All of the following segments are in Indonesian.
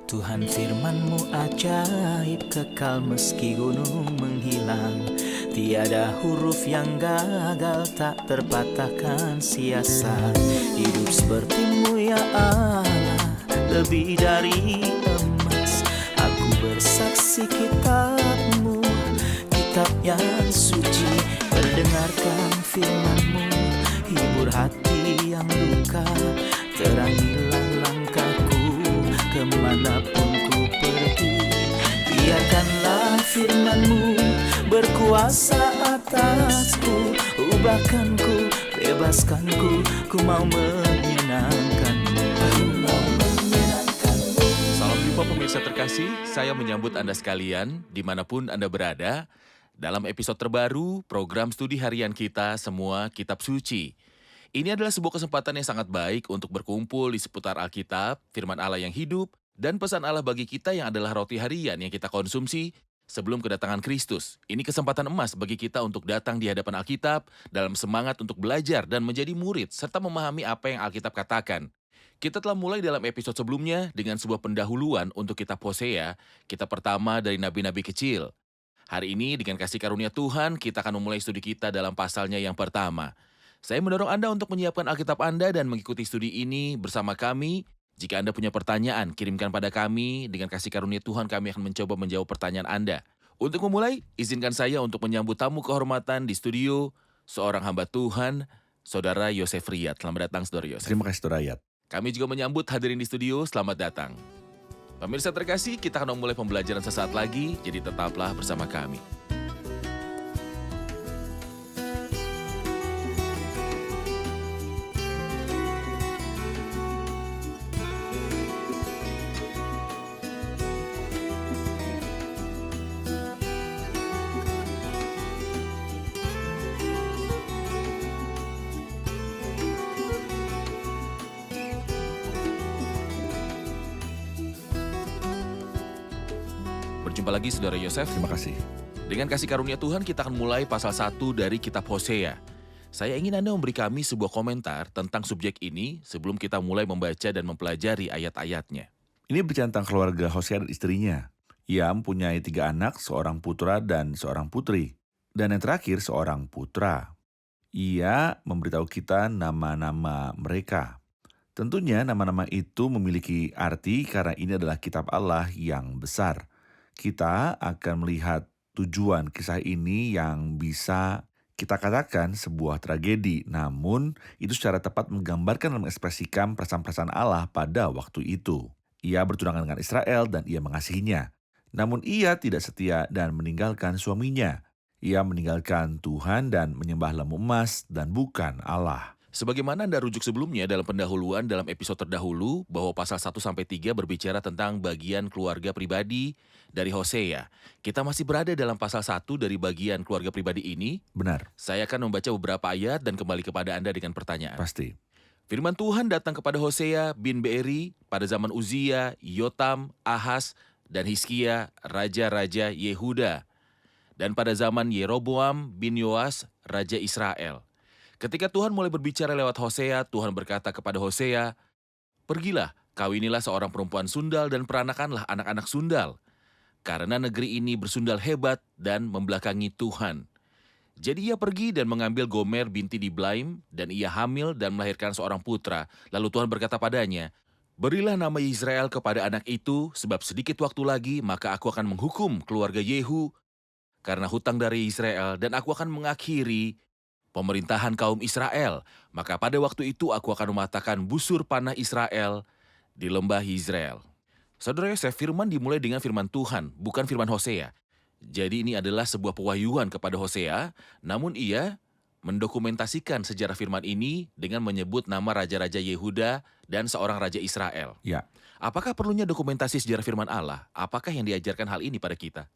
Tuhan firman-Mu ajaib, kekal meski gunung menghilang. Tiada huruf yang gagal, tak terpatahkan siasat. Hidup seperti-Mu ya Allah, lebih dari emas. Aku bersaksi kitab-Mu, kitab yang suci. Mendengarkan firman-Mu, hibur hati yang luka. Terangilah langkahku kemanapun ku pergi. Biarkanlah firman-Mu berkuasa atasku. Ubahkanku, bebaskanku, ku mau menyenangkan-Mu. Salam jumpa pemirsa terkasih, saya menyambut Anda sekalian dimanapun Anda berada dalam episode terbaru program studi harian kita Semua Kitab Suci. Ini adalah sebuah kesempatan yang sangat baik untuk berkumpul di seputar Alkitab, firman Allah yang hidup, dan pesan Allah bagi kita yang adalah roti harian yang kita konsumsi sebelum kedatangan Kristus. Ini kesempatan emas bagi kita untuk datang di hadapan Alkitab dalam semangat untuk belajar dan menjadi murid serta memahami apa yang Alkitab katakan. Kita telah mulai dalam episode sebelumnya dengan sebuah pendahuluan untuk kitab Hosea, kitab pertama dari nabi-nabi kecil. Hari ini dengan kasih karunia Tuhan, kita akan memulai studi kita dalam pasalnya yang pertama. Saya mendorong Anda untuk menyiapkan Alkitab Anda dan mengikuti studi ini bersama kami. Jika Anda punya pertanyaan, kirimkan pada kami. Dengan kasih karunia Tuhan, kami akan mencoba menjawab pertanyaan Anda. Untuk memulai, izinkan saya untuk menyambut tamu kehormatan di studio, seorang hamba Tuhan, Saudara Yosef Riyad. Selamat datang, Saudara Yosef. Terima kasih, Saudara Riyad. Kami juga menyambut hadirin di studio, selamat datang. Pemirsa terkasih, kita akan memulai pembelajaran sesaat lagi, jadi tetaplah bersama kami. Berjumpa lagi Saudara Yosef. Terima kasih. Dengan kasih karunia Tuhan kita akan mulai pasal 1 dari kitab Hosea. Saya ingin Anda memberi kami sebuah komentar tentang subjek ini sebelum kita mulai membaca dan mempelajari ayat-ayatnya. Ini bercerita tentang keluarga Hosea dan istrinya. Ia mempunyai 3 anak, seorang putra dan seorang putri. Dan yang terakhir seorang putra. Ia memberitahu kita nama-nama mereka. Tentunya nama-nama itu memiliki arti karena ini adalah kitab Allah yang besar. Kita akan melihat tujuan kisah ini yang bisa kita katakan sebuah tragedi, namun itu secara tepat menggambarkan dan mengekspresikan perasaan-perasaan Allah pada waktu itu. Ia bertunangan dengan Israel dan ia mengasihinya. Namun ia tidak setia dan meninggalkan suaminya. Ia meninggalkan Tuhan dan menyembah lembu emas dan bukan Allah. Sebagaimana Anda rujuk sebelumnya dalam pendahuluan dalam episode terdahulu bahwa pasal 1-3 berbicara tentang bagian keluarga pribadi dari Hosea. Kita masih berada dalam pasal 1 dari bagian keluarga pribadi ini. Benar. Saya akan membaca beberapa ayat dan kembali kepada Anda dengan pertanyaan. Pasti. Firman Tuhan datang kepada Hosea bin Beeri pada zaman Uzia, Yotam, Ahaz, dan Hizkia, raja-raja Yehuda. Dan pada zaman Yeroboam bin Yoas, raja Israel. Ketika Tuhan mulai berbicara lewat Hosea, Tuhan berkata kepada Hosea, "Pergilah, kawinilah seorang perempuan sundal dan peranakanlah anak-anak sundal. Karena negeri ini bersundal hebat dan membelakangi Tuhan." Jadi ia pergi dan mengambil Gomer binti Diblaim, dan ia hamil dan melahirkan seorang putra. Lalu Tuhan berkata padanya, "Berilah nama Israel kepada anak itu, sebab sedikit waktu lagi maka aku akan menghukum keluarga Yehu karena hutang dari Israel, dan aku akan mengakhiri pemerintahan kaum Israel. Maka pada waktu itu aku akan mematahkan busur panah Israel di lembah Yizreel." Saudara Yosef, firman dimulai dengan firman Tuhan, bukan firman Hosea. Jadi ini adalah sebuah pewahyuan kepada Hosea, namun ia mendokumentasikan sejarah firman ini dengan menyebut nama raja-raja Yehuda dan seorang raja Israel. Ya. Apakah perlunya dokumentasi sejarah firman Allah? Apakah yang diajarkan hal ini pada kita?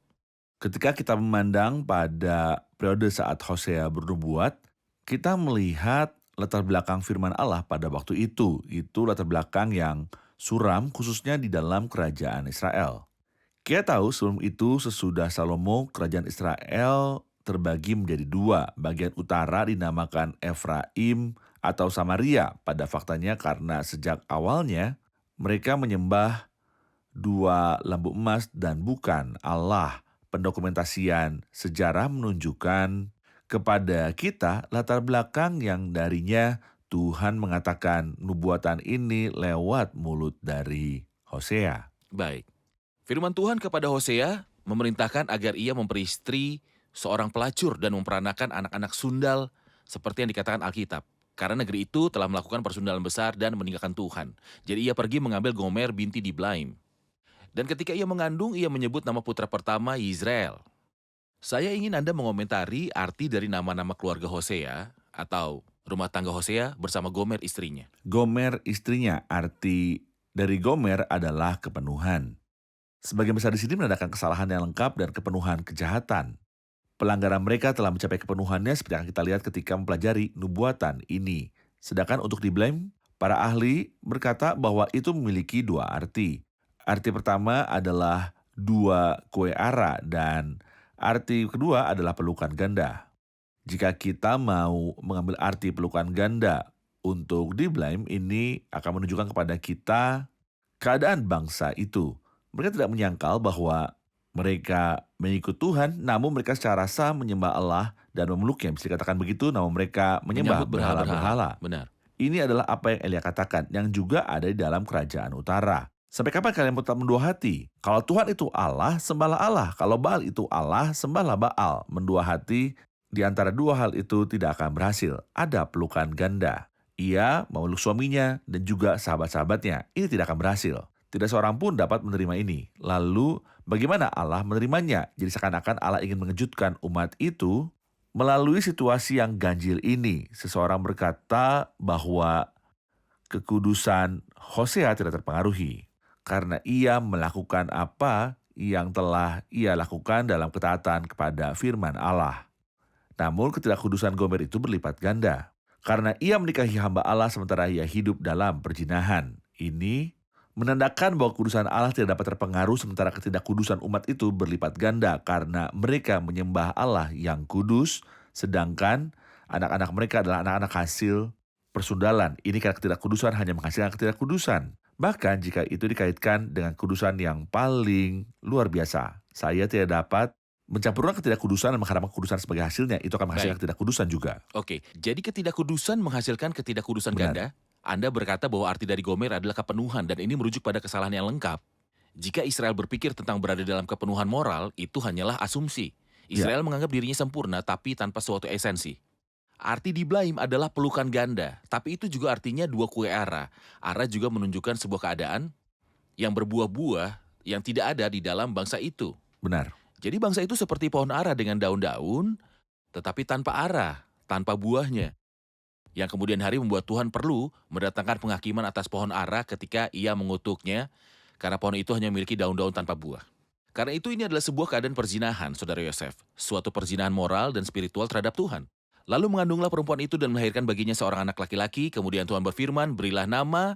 Ketika kita memandang pada periode saat Hosea bernubuat, kita melihat latar belakang firman Allah pada waktu itu. Itu latar belakang yang suram khususnya di dalam kerajaan Israel. Kita tahu sebelum itu sesudah Salomo, kerajaan Israel terbagi menjadi 2. Bagian utara dinamakan Efraim atau Samaria. Pada faktanya karena sejak awalnya mereka menyembah dua lembu emas dan bukan Allah. Pendokumentasian sejarah menunjukkan kepada kita latar belakang yang darinya Tuhan mengatakan nubuatan ini lewat mulut dari Hosea. Baik. Firman Tuhan kepada Hosea memerintahkan agar ia memperistri seorang pelacur dan memperanakan anak-anak sundal seperti yang dikatakan Alkitab. Karena negeri itu telah melakukan persundalan besar dan meninggalkan Tuhan. Jadi ia pergi mengambil Gomer binti Diblaim. Dan ketika ia mengandung, ia menyebut nama putra pertama Yisrael. Saya ingin Anda mengomentari arti dari nama-nama keluarga Hosea atau rumah tangga Hosea bersama Gomer istrinya. Gomer istrinya, arti dari Gomer adalah kepenuhan. Sebagian besar di sini menandakan kesalahan yang lengkap dan kepenuhan kejahatan. Pelanggaran mereka telah mencapai kepenuhannya seperti yang kita lihat ketika mempelajari nubuatan ini. Sedangkan untuk Diblaim, para ahli berkata bahwa itu memiliki dua arti. Arti pertama adalah dua kue ara dan arti kedua adalah pelukan ganda. Jika kita mau mengambil arti pelukan ganda untuk Diblaim, ini akan menunjukkan kepada kita keadaan bangsa itu. Mereka tidak menyangkal bahwa mereka mengikut Tuhan, namun mereka secara sah menyembah Allah dan memeluknya. Bisa dikatakan begitu, namun mereka menyembah Menyambut berhala-berhala. berhala-berhala. Benar. Ini adalah apa yang Elia katakan, yang juga ada di dalam kerajaan utara. Sampai kapan kalian tetap mendua hati? Kalau Tuhan itu Allah, sembahlah Allah. Kalau Baal itu Allah, sembahlah Baal. Mendua hati di antara dua hal itu tidak akan berhasil. Ada pelukan ganda. Ia memeluk suaminya dan juga sahabat-sahabatnya. Ini tidak akan berhasil. Tidak seorang pun dapat menerima ini. Lalu bagaimana Allah menerimanya? Jadi seakan-akan Allah ingin mengejutkan umat itu melalui situasi yang ganjil ini. Seseorang berkata bahwa kekudusan Hosea tidak terpengaruhi karena ia melakukan apa yang telah ia lakukan dalam ketaatan kepada firman Allah. Namun ketidakkudusan Gomer itu berlipat ganda karena ia menikahi hamba Allah sementara ia hidup dalam perzinahan. Ini menandakan bahwa kudusan Allah tidak dapat terpengaruh sementara ketidakkudusan umat itu berlipat ganda karena mereka menyembah Allah yang kudus, sedangkan anak-anak mereka adalah anak-anak hasil persundalan. Ini karena ketidakkudusan hanya menghasilkan ketidakkudusan. Bahkan jika itu dikaitkan dengan kudusan yang paling luar biasa, saya tidak dapat mencampurkan ketidakkudusan dan mengharapkan kudusan sebagai hasilnya. Itu akan menghasilkan ketidakkudusan juga. Oke, jadi ketidakkudusan menghasilkan ketidakkudusan Benar. ganda. Anda berkata bahwa arti dari Gomer adalah kepenuhan dan ini merujuk pada kesalahan yang lengkap. Jika Israel berpikir tentang berada dalam kepenuhan moral, itu hanyalah asumsi. Israel menganggap dirinya sempurna tapi tanpa suatu esensi. Arti Diblaim adalah pelukan ganda, tapi itu juga artinya dua kue ara. Ara juga menunjukkan sebuah keadaan yang berbuah-buah yang tidak ada di dalam bangsa itu. Benar. Jadi bangsa itu seperti pohon ara dengan daun-daun, tetapi tanpa ara, tanpa buahnya. Yang kemudian hari membuat Tuhan perlu mendatangkan penghakiman atas pohon ara ketika ia mengutuknya, karena pohon itu hanya memiliki daun-daun tanpa buah. Karena itu ini adalah sebuah keadaan perzinahan, Saudara Yosef. Suatu perzinahan moral dan spiritual terhadap Tuhan. Lalu mengandunglah perempuan itu dan melahirkan baginya seorang anak laki-laki, kemudian Tuhan berfirman, berilah nama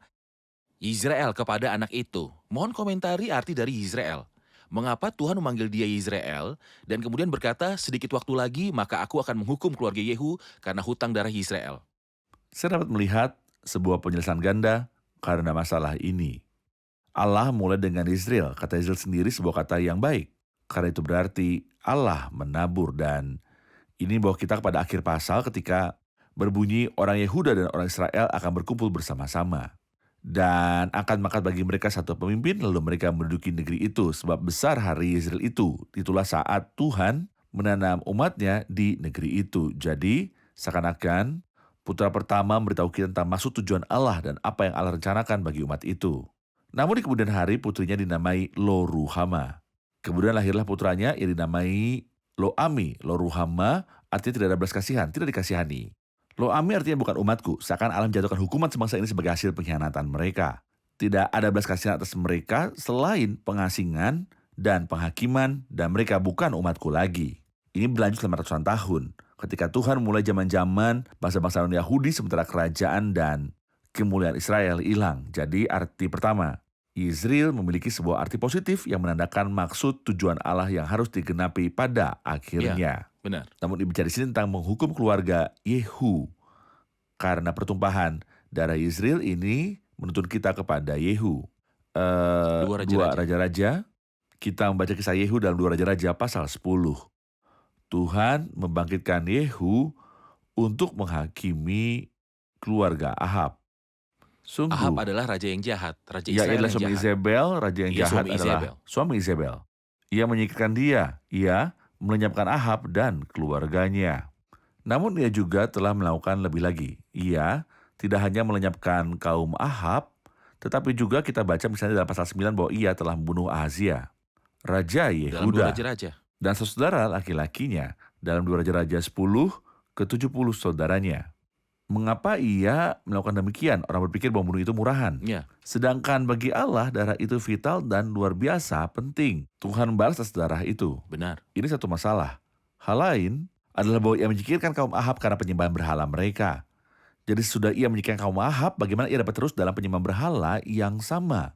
Yisrael kepada anak itu. Mohon komentari arti dari Yisrael. Mengapa Tuhan memanggil dia Yisrael dan kemudian berkata, sedikit waktu lagi maka aku akan menghukum keluarga Yehu karena hutang darah Yisrael. Saya dapat melihat sebuah penjelasan ganda karena masalah ini. Allah mulai dengan Israel. Kata Israel sendiri sebuah kata yang baik. Karena itu berarti Allah menabur, dan ini bawa kita kepada akhir pasal ketika berbunyi orang Yehuda dan orang Israel akan berkumpul bersama-sama. Dan akan mengangkat bagi mereka satu pemimpin, lalu mereka menduduki negeri itu. Sebab besar hari Israel itu. Itulah saat Tuhan menanam umatnya di negeri itu. Jadi seakan-akan putra pertama memberitahu kita tentang maksud tujuan Allah dan apa yang Allah rencanakan bagi umat itu. Namun di kemudian hari putrinya dinamai Lo-Ruhama. Kemudian lahirlah putranya yang dinamai Lo-Ami. Lo-Ruhama artinya tidak ada belas kasihan, tidak dikasihani. Lo-Ami artinya bukan umatku, seakan Allah menjatuhkan hukuman sebangsa ini sebagai hasil pengkhianatan mereka. Tidak ada belas kasihan atas mereka selain pengasingan dan penghakiman, dan mereka bukan umatku lagi. Ini berlanjut selama ratusan tahun. Ketika Tuhan mulai zaman-zaman bangsa-bangsa non-Yahudi sementara kerajaan dan kemuliaan Israel hilang. Jadi arti pertama, Israel memiliki sebuah arti positif yang menandakan maksud tujuan Allah yang harus digenapi pada akhirnya. Benar. Namun dibicara di sini tentang menghukum keluarga Yehu. Karena pertumpahan darah Israel ini menuntun kita kepada Yehu. Dua Dua Raja-Raja. Raja-Raja. Kita membaca kisah Yehu dalam 2 Raja-Raja pasal 10. Tuhan membangkitkan Yehu untuk menghakimi keluarga Ahab. Ahab Sungguh, adalah raja yang jahat, raja ia Israel adalah yang suami jahat. Izebel, raja yang Ia jahat suami adalah Izebel. suami Izebel. Ia menyingkirkan dia, ia melenyapkan Ahab dan keluarganya. Namun ia juga telah melakukan lebih lagi. Ia tidak hanya melenyapkan kaum Ahab, tetapi juga kita baca misalnya dalam pasal 9 bahwa ia telah membunuh Ahazia, Raja Dalam 2 Yehuda, Raja-Raja. dan saudara laki-lakinya dalam 2 Raja-Raja 10 ke-70 saudaranya. Mengapa ia melakukan demikian? Orang berpikir bahwa membunuh itu murahan. Ya, Sedangkan bagi Allah darah itu vital dan luar biasa penting. Tuhan membalas atas darah itu. benar. Ini satu masalah. Hal lain adalah bahwa ia menyingkirkan kaum Ahab karena penyembahan berhala mereka. Jadi sudah ia menyingkirkan kaum Ahab, bagaimana ia dapat terus dalam penyembahan berhala yang sama?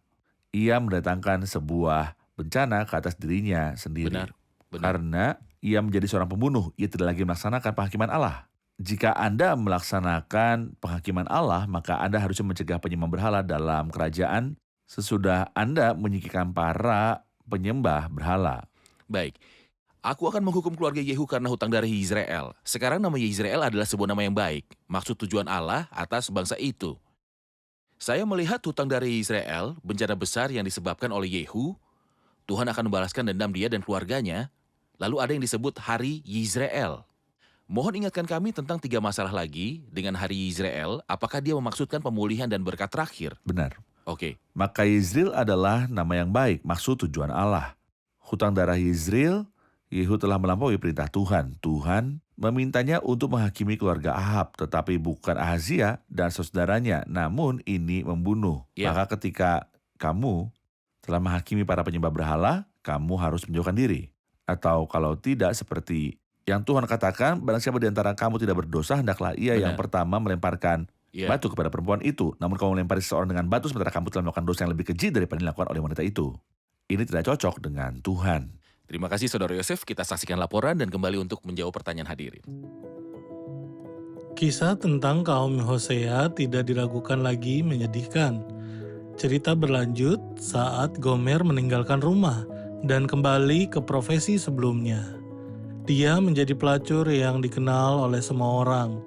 Ia mendatangkan sebuah bencana ke atas dirinya sendiri. Benar. Karena ia menjadi seorang pembunuh, ia tidak lagi melaksanakan penghakiman Allah. Jika Anda melaksanakan penghakiman Allah, maka Anda harusnya mencegah penyembah berhala dalam kerajaan sesudah Anda menyingkirkan para penyembah berhala. Baik. Aku akan menghukum keluarga Yehu karena hutang darah Yisrael. Sekarang nama Yisrael adalah sebuah nama yang baik. Maksud tujuan Allah atas bangsa itu. Saya melihat hutang darah Yisrael, bencana besar yang disebabkan oleh Yehu. Tuhan akan membalaskan dendam dia dan keluarganya. Lalu ada yang disebut Hari Yisrael. Mohon ingatkan kami tentang 3 masalah lagi dengan Hari Yisrael. Apakah dia memaksudkan pemulihan dan berkat terakhir? Benar. Oke. Maka Yizreel adalah nama yang baik, maksud tujuan Allah. Hutang darah Yizreel, Yehu telah melampaui perintah Tuhan. Tuhan memintanya untuk menghakimi keluarga Ahab, tetapi bukan Ahazia dan saudaranya, namun ini membunuh. Ya. Maka ketika kamu telah menghakimi para penyembah berhala, kamu harus menjauhkan diri. Atau kalau tidak seperti yang Tuhan katakan, barang siapa di antara kamu tidak berdosa, hendaklah ia yang Benar. pertama melemparkan Ya. batu kepada perempuan itu. Namun kamu melempari seseorang dengan batu sementara kamu telah melakukan dosa yang lebih keji daripada yang dilakukan oleh wanita itu. Ini tidak cocok dengan Tuhan. Terima kasih Saudara Yosef. Kita saksikan laporan dan kembali untuk menjawab pertanyaan hadirin. Kisah tentang kaum Hosea tidak diragukan lagi menyedihkan. Cerita berlanjut saat Gomer meninggalkan rumah dan kembali ke profesi sebelumnya. Dia menjadi pelacur yang dikenal oleh semua orang.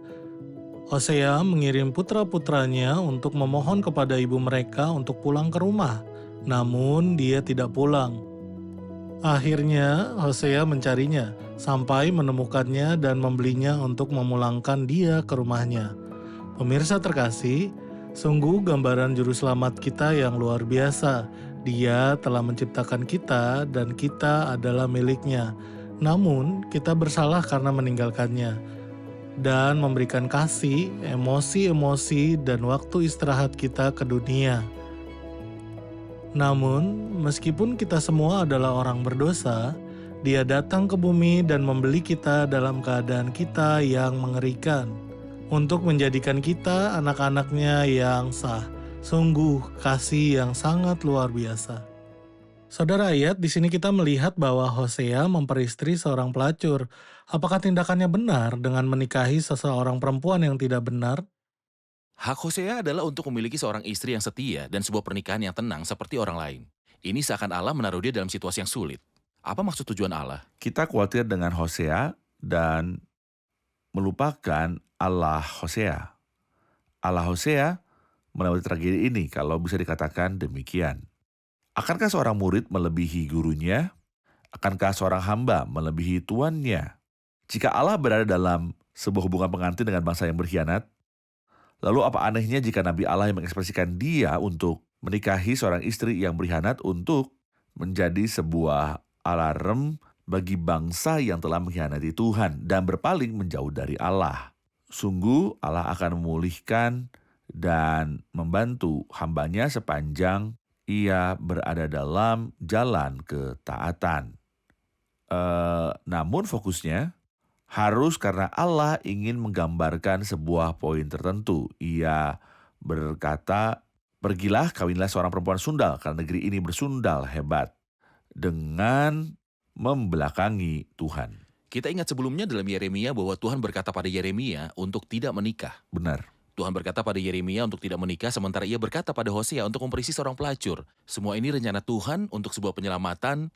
Hosea mengirim putra-putranya untuk memohon kepada ibu mereka untuk pulang ke rumah, namun dia tidak pulang. Akhirnya Hosea mencarinya sampai menemukannya dan membelinya untuk memulangkan dia ke rumahnya. Pemirsa terkasih, sungguh gambaran juru selamat kita yang luar biasa. Dia telah menciptakan kita dan kita adalah miliknya. Namun kita bersalah karena meninggalkannya dan memberikan kasih, emosi-emosi, dan waktu istirahat kita ke dunia. Namun, meskipun kita semua adalah orang berdosa, Dia datang ke bumi dan membeli kita dalam keadaan kita yang mengerikan, untuk menjadikan kita anak-anaknya yang sah. Sungguh kasih yang sangat luar biasa. Saudara ayat, di sini kita melihat bahwa Hosea memperistri seorang pelacur. Apakah tindakannya benar dengan menikahi seseorang perempuan yang tidak benar? Hak Hosea adalah untuk memiliki seorang istri yang setia dan sebuah pernikahan yang tenang seperti orang lain. Ini seakan Allah menaruh dia dalam situasi yang sulit. Apa maksud tujuan Allah? Kita khawatir dengan Hosea dan melupakan Allah Hosea. Allah Hosea melewati tragedi ini kalau bisa dikatakan demikian. Akankah seorang murid melebihi gurunya? Akankah seorang hamba melebihi tuannya? Jika Allah berada dalam sebuah hubungan pengantin dengan bangsa yang berkhianat, lalu apa anehnya jika Nabi Allah yang mengekspresikan dia untuk menikahi seorang istri yang berkhianat untuk menjadi sebuah alarm bagi bangsa yang telah mengkhianati Tuhan dan berpaling menjauh dari Allah. Sungguh Allah akan memulihkan dan membantu hambanya sepanjang ia berada dalam jalan ketaatan. Namun fokusnya harus karena Allah ingin menggambarkan sebuah poin tertentu. Ia berkata, pergilah kawinlah seorang perempuan sundal karena negeri ini bersundal hebat. Dengan membelakangi Tuhan. Kita ingat sebelumnya dalam Yeremia bahwa Tuhan berkata pada Yeremia untuk tidak menikah. Benar. Tuhan berkata pada Yeremia untuk tidak menikah, sementara ia berkata pada Hosea untuk memperisi seorang pelacur. Semua ini rencana Tuhan untuk sebuah penyelamatan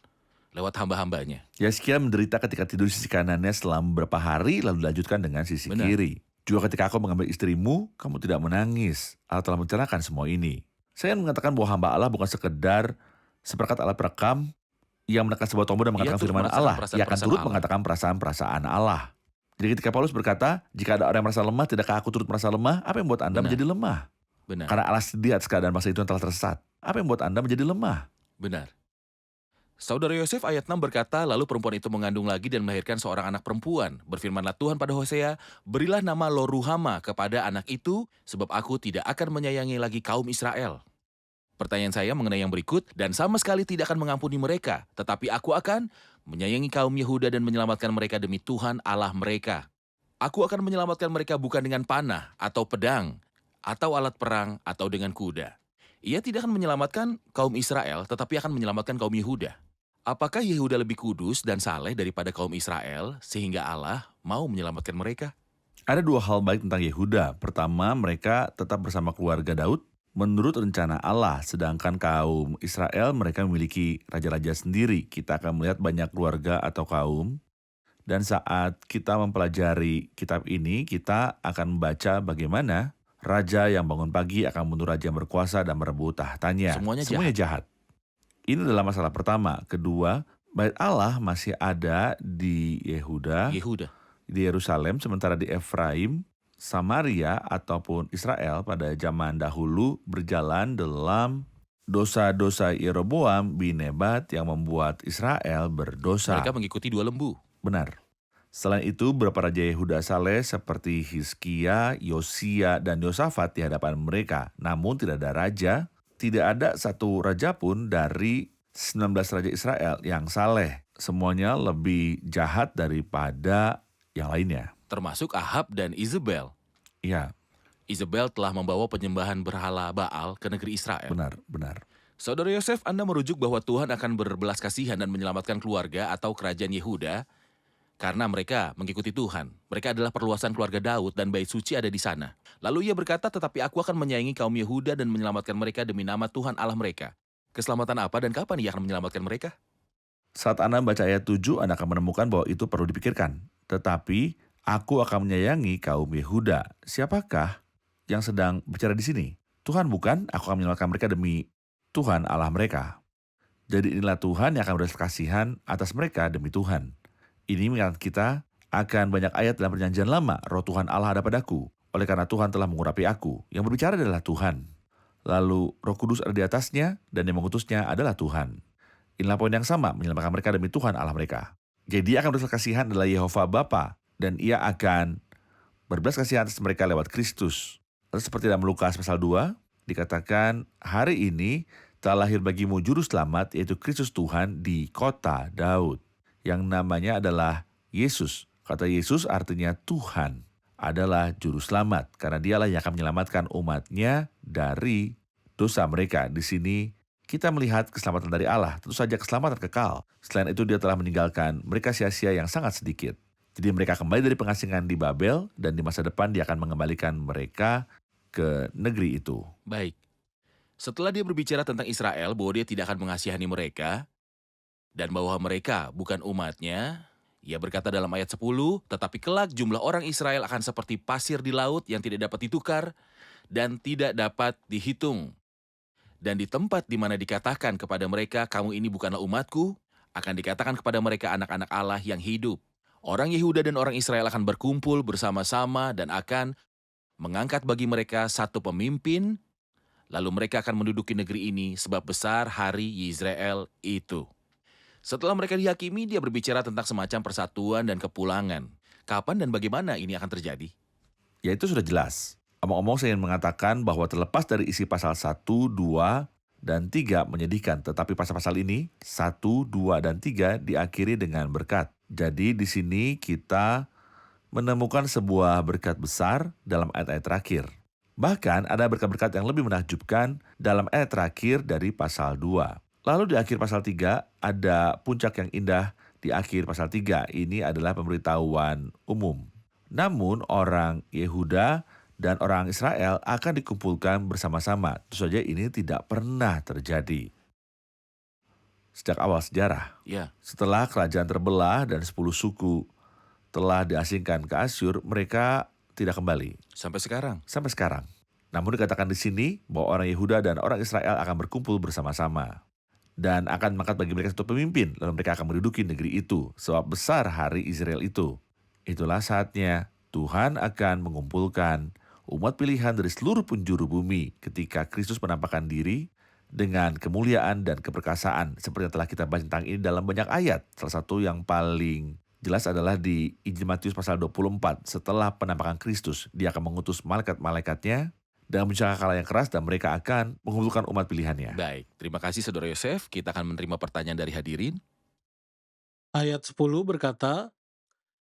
lewat hamba-hambanya. Hizkia menderita ketika tidur di sisi kanannya selama beberapa hari, lalu dilanjutkan dengan sisi Benar. kiri. Juga ketika aku mengambil istrimu, kamu tidak menangis. Allah telah mencerahkan semua ini. Saya ingin mengatakan bahwa hamba Allah bukan sekedar seperangkat alat perekam yang menekan sebuah tombol dan mengatakan turut firman merasakan Allah. Ia akan perasaan-perasaan turut Allah. mengatakan perasaan-perasaan Allah. Jadi ketika Paulus berkata, jika ada orang yang merasa lemah, tidakkah aku turut merasa lemah? Apa yang membuat Anda Benar. menjadi lemah? Benar, Karena Allah sedih atas keadaan bangsa itu yang telah tersesat. Apa yang membuat Anda menjadi lemah? benar. Saudara Yosef ayat 6 berkata, lalu perempuan itu mengandung lagi dan melahirkan seorang anak perempuan. Berfirmanlah Tuhan pada Hosea, berilah nama Lo-Ruhama kepada anak itu, sebab aku tidak akan menyayangi lagi kaum Israel. Pertanyaan saya mengenai yang berikut, dan sama sekali tidak akan mengampuni mereka, tetapi aku akan menyayangi kaum Yehuda dan menyelamatkan mereka demi Tuhan Allah mereka. Aku akan menyelamatkan mereka bukan dengan panah atau pedang, atau alat perang, atau dengan kuda. Ia tidak akan menyelamatkan kaum Israel, tetapi akan menyelamatkan kaum Yehuda. Apakah Yehuda lebih kudus dan saleh daripada kaum Israel, sehingga Allah mau menyelamatkan mereka? Ada dua hal baik tentang Yehuda. Pertama, mereka tetap bersama keluarga Daud menurut rencana Allah, sedangkan kaum Israel mereka memiliki raja-raja sendiri. Kita akan melihat banyak keluarga atau kaum, dan saat kita mempelajari kitab ini, kita akan membaca bagaimana raja yang bangun pagi akan membunuh raja yang berkuasa dan merebut tahtanya. Semuanya jahat. Ini adalah masalah pertama. Kedua, bait Allah masih ada di Yehuda, Yehuda. di Yerusalem, sementara di Efraim, Samaria ataupun Israel pada zaman dahulu berjalan dalam dosa-dosa Yeroboam bin Nebat yang membuat Israel berdosa. Mereka mengikuti dua lembu. Benar. Selain itu, beberapa raja Yehuda saleh seperti Hizkia, Yosia, dan Yosafat di hadapan mereka. Namun tidak ada raja, tidak ada satu raja pun dari 19 raja Israel yang saleh. Semuanya lebih jahat daripada yang lainnya. Termasuk Ahab dan Izebel. Iya, Izebel telah membawa penyembahan berhala Baal ke negeri Israel. benar. Saudara Yosef, Anda merujuk bahwa Tuhan akan berbelas kasihan dan menyelamatkan keluarga atau kerajaan Yehuda karena mereka mengikuti Tuhan. Mereka adalah perluasan keluarga Daud dan bait suci ada di sana. Lalu ia berkata, tetapi aku akan menyayangi kaum Yehuda dan menyelamatkan mereka demi nama Tuhan Allah mereka. Keselamatan apa dan kapan ia akan menyelamatkan mereka? Saat Anda membaca ayat 7, Anda akan menemukan bahwa itu perlu dipikirkan. Tetapi aku akan menyayangi kaum Yehuda. Siapakah yang sedang bicara di sini? Tuhan bukan? Aku akan menyelamatkan mereka demi Tuhan Allah mereka. Jadi inilah Tuhan yang akan berbelas kasihan atas mereka demi Tuhan. Ini mengingat kita akan banyak ayat dalam perjanjian lama. Roh Tuhan Allah ada padaku. Oleh karena Tuhan telah mengurapi aku. Yang berbicara adalah Tuhan. Lalu Roh Kudus ada di atasnya dan yang mengutusnya adalah Tuhan. Inilah poin yang sama, menyelamatkan mereka demi Tuhan Allah mereka. Jadi akan berbelas kasihan adalah Yehova Bapa, dan ia akan berbelas kasihan atas mereka lewat Kristus. Lalu seperti dalam Lukas pasal 2, dikatakan hari ini telah lahir bagimu juru selamat, yaitu Kristus Tuhan di kota Daud, yang namanya adalah Yesus. Kata Yesus artinya Tuhan adalah juru selamat, karena dialah yang akan menyelamatkan umatnya dari dosa mereka. Di sini kita melihat keselamatan dari Allah, tentu saja keselamatan kekal. Selain itu dia telah meninggalkan mereka sia-sia yang sangat sedikit. Jadi mereka kembali dari pengasingan di Babel, dan di masa depan dia akan mengembalikan mereka ke negeri itu. Baik. Setelah dia berbicara tentang Israel, bahwa dia tidak akan mengasihani mereka, dan bahwa mereka bukan umatnya, ia berkata dalam ayat 10, tetapi kelak jumlah orang Israel akan seperti pasir di laut yang tidak dapat ditukar dan tidak dapat dihitung. Dan di tempat di mana dikatakan kepada mereka, kamu ini bukanlah umatku, akan dikatakan kepada mereka anak-anak Allah yang hidup. Orang Yehuda dan orang Israel akan berkumpul bersama-sama dan akan mengangkat bagi mereka satu pemimpin, lalu mereka akan menduduki negeri ini sebab besar hari Yisrael itu. Setelah mereka dihakimi, dia berbicara tentang semacam persatuan dan kepulangan. Kapan dan bagaimana ini akan terjadi? Ya itu sudah jelas. Omong-omong saya ingin mengatakan bahwa terlepas dari isi pasal 1, 2, dan 3 menyedihkan. Tetapi pasal-pasal ini, 1, 2, dan 3 diakhiri dengan berkat. Jadi di sini kita menemukan sebuah berkat besar dalam ayat-ayat terakhir. Bahkan ada berkat-berkat yang lebih menakjubkan dalam ayat terakhir dari pasal 2. Lalu di akhir pasal 3 ada puncak yang indah di akhir pasal 3. Ini adalah pemberitahuan umum. Namun orang Yehuda dan orang Israel akan dikumpulkan bersama-sama. Tentu saja ini tidak pernah terjadi sejak awal sejarah. Ya, Setelah kerajaan terbelah dan 10 suku telah diasingkan ke Asyur, mereka tidak kembali sampai sekarang. sampai sekarang. Namun dikatakan di sini bahwa orang Yehuda dan orang Israel akan berkumpul bersama-sama dan akan mengangkat bagi mereka satu pemimpin, lalu mereka akan menduduki negeri itu, sebab besar hari Israel itu. Itulah saatnya Tuhan akan mengumpulkan umat pilihan dari seluruh penjuru bumi ketika Kristus menampakkan diri dengan kemuliaan dan keperkasaan seperti yang telah kita baca tentang ini dalam banyak ayat. Salah satu yang paling jelas adalah di Injil Matius pasal 24. Setelah penampakan Kristus, dia akan mengutus malaikat-malaikatnya dengan mencakar yang keras dan mereka akan mengumpulkan umat pilihannya. Baik, terima kasih Saudara Yosef. Kita akan menerima pertanyaan dari hadirin. Ayat 10 berkata,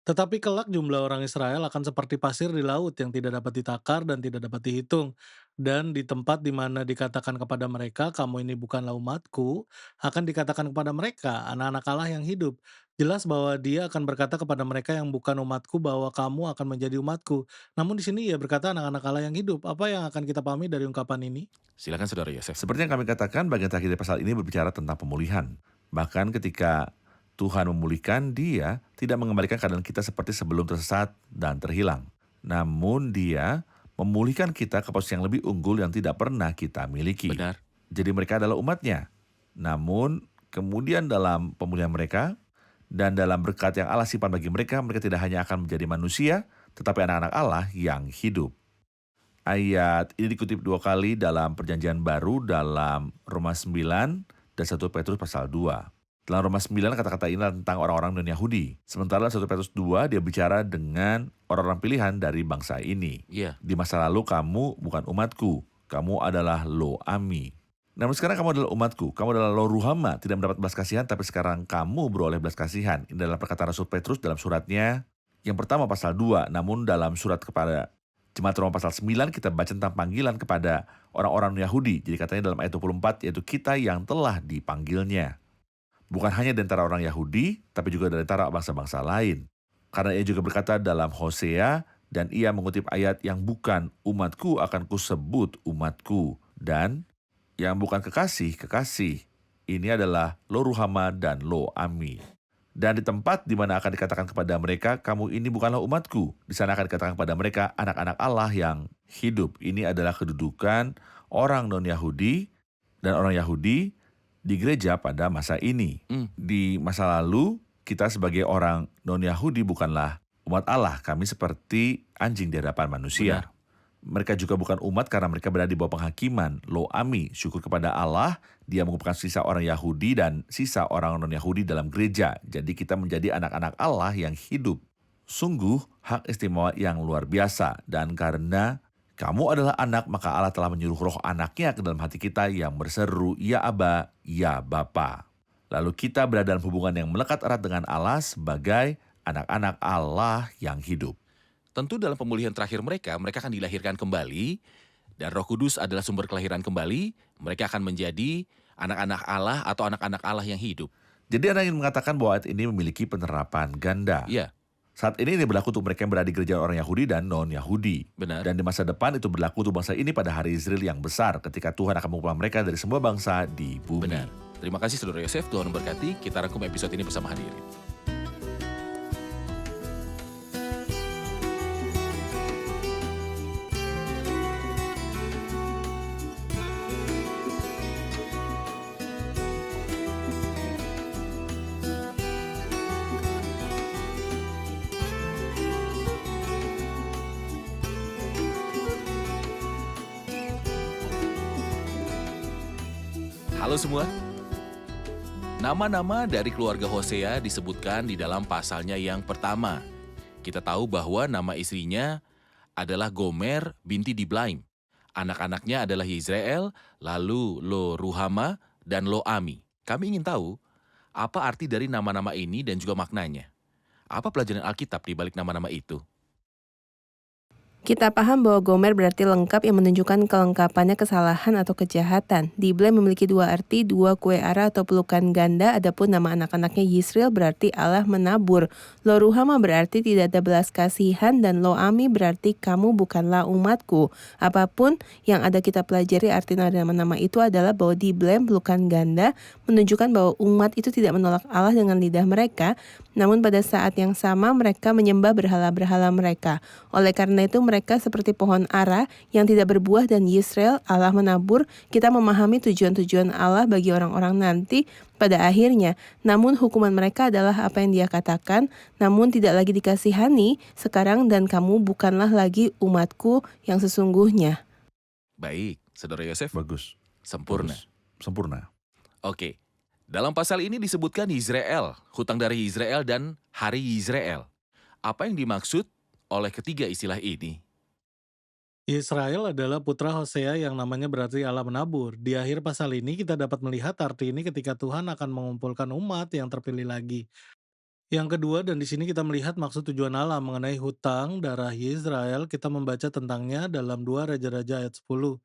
tetapi kelak jumlah orang Israel akan seperti pasir di laut yang tidak dapat ditakar dan tidak dapat dihitung. Dan di tempat di mana dikatakan kepada mereka, kamu ini bukanlah umatku, akan dikatakan kepada mereka, anak-anak Allah yang hidup. Jelas bahwa dia akan berkata kepada mereka yang bukan umatku bahwa kamu akan menjadi umatku. Namun di sini ia berkata anak-anak Allah yang hidup. Apa yang akan kita pahami dari ungkapan ini? Silakan Saudara Yosef. Seperti yang kami katakan, bagian terakhir dari pasal ini berbicara tentang pemulihan. Bahkan ketika Tuhan memulihkan, dia tidak mengembalikan keadaan kita seperti sebelum tersesat dan terhilang. Namun dia memulihkan kita ke posisi yang lebih unggul yang tidak pernah kita miliki. Benar. Jadi mereka adalah umatnya. Namun kemudian dalam pemulihan mereka dan dalam berkat yang Allah simpan bagi mereka, mereka tidak hanya akan menjadi manusia, tetapi anak-anak Allah yang hidup. Ayat ini dikutip 2 kali dalam perjanjian baru dalam Roma 9 dan 1 Petrus pasal 2. Dalam Roma 9 kata-kata ini tentang orang-orang non-Yahudi. Sementara dalam 1 Petrus 2 dia bicara dengan orang-orang pilihan dari bangsa ini. Iya, Di masa lalu kamu bukan umatku, kamu adalah lo ami. Namun sekarang kamu adalah umatku, kamu adalah lo ruhama, tidak mendapat belas kasihan, tapi sekarang kamu beroleh belas kasihan. Ini adalah perkataan Rasul Petrus dalam suratnya yang pertama pasal 2, namun dalam surat kepada Jemaat Roma pasal 9 kita baca tentang panggilan kepada orang-orang Yahudi. Jadi katanya dalam ayat 24, yaitu kita yang telah dipanggilnya. Bukan hanya di antara orang Yahudi, tapi juga dari antara bangsa-bangsa lain. Karena ia juga berkata dalam Hosea, dan ia mengutip ayat yang bukan umatku akan kusebut umatku. Dan yang bukan kekasih, kekasih. Ini adalah lo ruhama dan lo ami. Dan di tempat di mana akan dikatakan kepada mereka, kamu ini bukanlah umatku. Di sana akan dikatakan kepada mereka, anak-anak Allah yang hidup. Ini adalah kedudukan orang non-Yahudi dan orang Yahudi di gereja pada masa ini. Di masa lalu, kita sebagai orang non-Yahudi bukanlah umat Allah. Kami seperti anjing di hadapan manusia. Benar. Mereka juga bukan umat karena mereka berada di bawah penghakiman. Lo ami, syukur kepada Allah, dia mengumpulkan sisa orang Yahudi dan sisa orang non-Yahudi dalam gereja. Jadi kita menjadi anak-anak Allah yang hidup. Sungguh hak istimewa yang luar biasa. Dan karena kamu adalah anak, maka Allah telah menyuruh roh anaknya ke dalam hati kita yang berseru, ya Aba, ya Bapa. Lalu kita berada dalam hubungan yang melekat erat dengan Allah sebagai anak-anak Allah yang hidup. Tentu dalam pemulihan terakhir mereka akan dilahirkan kembali, dan Roh Kudus adalah sumber kelahiran kembali, mereka akan menjadi anak-anak Allah atau anak-anak Allah yang hidup. Jadi Anda ingin mengatakan bahwa ayat ini memiliki penerapan ganda. Iya, Saat ini berlaku untuk mereka yang berada di gereja orang Yahudi dan non-Yahudi. benar. Dan di masa depan itu berlaku untuk bangsa ini pada hari Israel yang besar, ketika Tuhan akan mengumpulkan mereka dari semua bangsa di bumi. Benar. Terima kasih Saudara Yosef, Tuhan memberkati. Kita rangkum episode ini bersama hadirin. Halo semua. Nama-nama dari keluarga Hosea disebutkan di dalam pasalnya yang pertama. Kita tahu bahwa nama istrinya adalah Gomer binti Diblaim. Anak-anaknya adalah Yezreel, lalu Lo Ruhama, dan Lo Ami. Kami ingin tahu apa arti dari nama-nama ini dan juga maknanya. Apa pelajaran Alkitab di balik nama-nama itu? Kita paham bahwa Gomer berarti lengkap yang menunjukkan kelengkapannya kesalahan atau kejahatan. Diblam memiliki dua arti, dua kue ara atau pelukan ganda, adapun nama anak-anaknya Yisrael berarti Allah menabur. Lo ruhama berarti tidak ada belas kasihan dan lo ami berarti kamu bukanlah umatku. Apapun yang ada kita pelajari arti nama-nama itu adalah bahwa Diblam pelukan ganda menunjukkan bahwa umat itu tidak menolak Allah dengan lidah mereka, namun pada saat yang sama mereka menyembah berhala-berhala mereka. Oleh karena itu mereka seperti pohon ara yang tidak berbuah dan Yisrael Allah menabur. Kita memahami tujuan-tujuan Allah bagi orang-orang nanti pada akhirnya. Namun hukuman mereka adalah apa yang Dia katakan, namun tidak lagi dikasihani sekarang dan kamu bukanlah lagi umatku yang sesungguhnya. Baik, Saudara Yosef. Bagus. Sempurna. Bagus. Sempurna. Oke. Dalam pasal ini disebutkan Yisrael, hutang dari Yisrael dan hari Yisrael. Apa yang dimaksud oleh ketiga istilah ini? Israel adalah putra Hosea yang namanya berarti Allah menabur. Di akhir pasal ini kita dapat melihat arti ini ketika Tuhan akan mengumpulkan umat yang terpilih lagi. Yang kedua, dan di sini kita melihat maksud tujuan Allah mengenai hutang darah Israel, kita membaca tentangnya dalam 2 Raja-Raja ayat 10.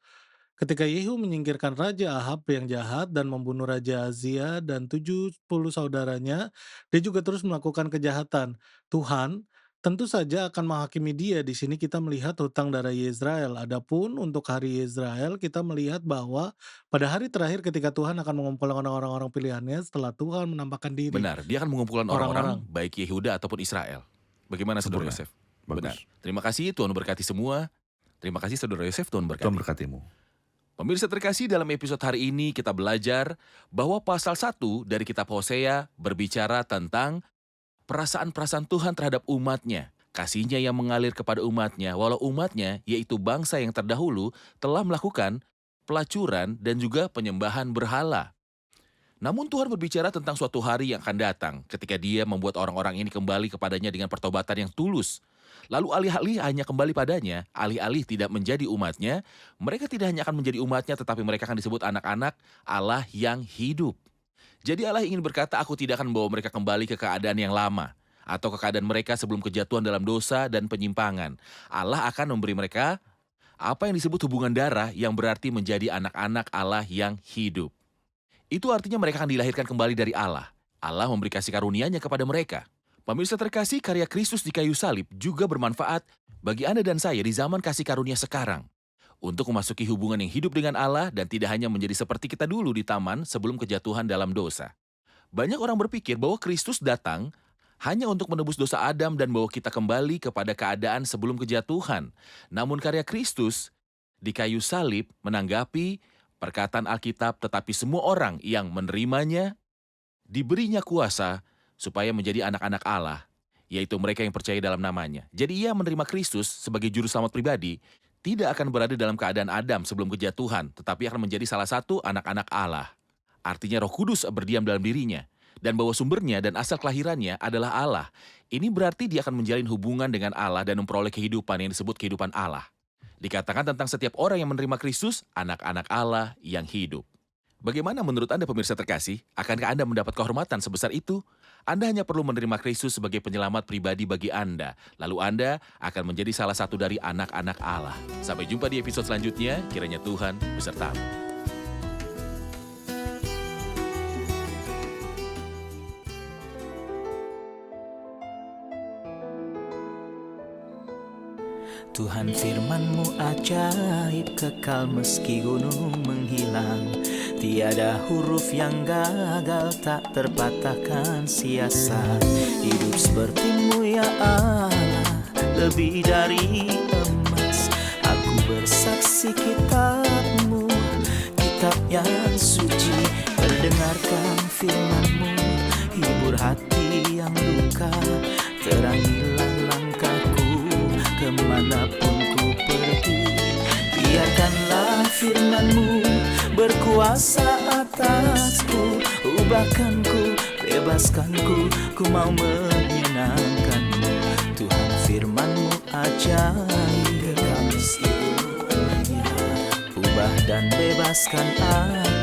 Ketika Yehu menyingkirkan Raja Ahab yang jahat dan membunuh Raja Azia dan 70 saudaranya, dia juga terus melakukan kejahatan. Tuhan tentu saja akan menghakimi dia. Di sini kita melihat hutang darah Yezrael. Adapun untuk hari Yezrael, kita melihat bahwa pada hari terakhir ketika Tuhan akan mengumpulkan orang-orang pilihannya setelah Tuhan menampakkan diri. Benar, dia akan mengumpulkan orang-orang, baik Yehuda ataupun Israel. Bagaimana Saudara Sempurna. Yosef? Bagus. Benar. Terima kasih, Tuhan berkati semua. Terima kasih Saudara Yosef, Tuhan berkati. Tuhan berkatimu. Pemirsa terkasih, dalam episode hari ini kita belajar bahwa pasal 1 dari kitab Hosea berbicara tentang perasaan-perasaan Tuhan terhadap umatnya. Kasihnya yang mengalir kepada umatnya, walau umatnya, yaitu bangsa yang terdahulu, telah melakukan pelacuran dan juga penyembahan berhala. Namun Tuhan berbicara tentang suatu hari yang akan datang ketika Dia membuat orang-orang ini kembali kepadanya dengan pertobatan yang tulus. Lalu alih-alih hanya kembali padanya, alih-alih tidak menjadi umatnya, mereka tidak hanya akan menjadi umatnya, tetapi mereka akan disebut anak-anak Allah yang hidup. Jadi Allah ingin berkata, aku tidak akan membawa mereka kembali ke keadaan yang lama, atau ke keadaan mereka sebelum kejatuhan dalam dosa dan penyimpangan. Allah akan memberi mereka apa yang disebut hubungan darah yang berarti menjadi anak-anak Allah yang hidup. Itu artinya mereka akan dilahirkan kembali dari Allah. Allah memberi kasih karunia-Nya kepada mereka. Pemirsa terkasih, karya Kristus di kayu salib juga bermanfaat bagi Anda dan saya di zaman kasih karunia sekarang. Untuk memasuki hubungan yang hidup dengan Allah dan tidak hanya menjadi seperti kita dulu di taman sebelum kejatuhan dalam dosa. Banyak orang berpikir bahwa Kristus datang hanya untuk menebus dosa Adam dan bawa kita kembali kepada keadaan sebelum kejatuhan. Namun karya Kristus di kayu salib menanggapi perkataan Alkitab, tetapi semua orang yang menerimanya diberinya kuasa supaya menjadi anak-anak Allah, yaitu mereka yang percaya dalam namanya. Jadi ia menerima Kristus sebagai juru selamat pribadi, tidak akan berada dalam keadaan Adam sebelum kejatuhan, tetapi akan menjadi salah satu anak-anak Allah. Artinya Roh Kudus berdiam dalam dirinya, dan bahwa sumbernya dan asal kelahirannya adalah Allah. Ini berarti dia akan menjalin hubungan dengan Allah dan memperoleh kehidupan yang disebut kehidupan Allah. Dikatakan tentang setiap orang yang menerima Kristus, anak-anak Allah yang hidup. Bagaimana menurut Anda pemirsa terkasih? Akankah Anda mendapat kehormatan sebesar itu? Anda hanya perlu menerima Kristus sebagai penyelamat pribadi bagi Anda. Lalu Anda akan menjadi salah satu dari anak-anak Allah. Sampai jumpa di episode selanjutnya. Kiranya Tuhan besertamu. Tuhan firman-Mu ajaib, kekal meski gunung menghilang. Tiada huruf yang gagal, tak terpatahkan siasat. Hidup seperti-Mu ya Allah, lebih dari emas. Aku bersaksi kitab-Mu, kitab yang suci. Mendengarkan firman-Mu, hibur hati yang luka. Terangilah langkahku kemanapun ku pergi. Biarkanlah firman-Mu berkuasa atasku. Ubahkanku, bebaskanku, ku mau menyenangkan-Mu. Tuhan firman-Mu ajaib, kekal meski gunung, ubah dan bebaskan aku.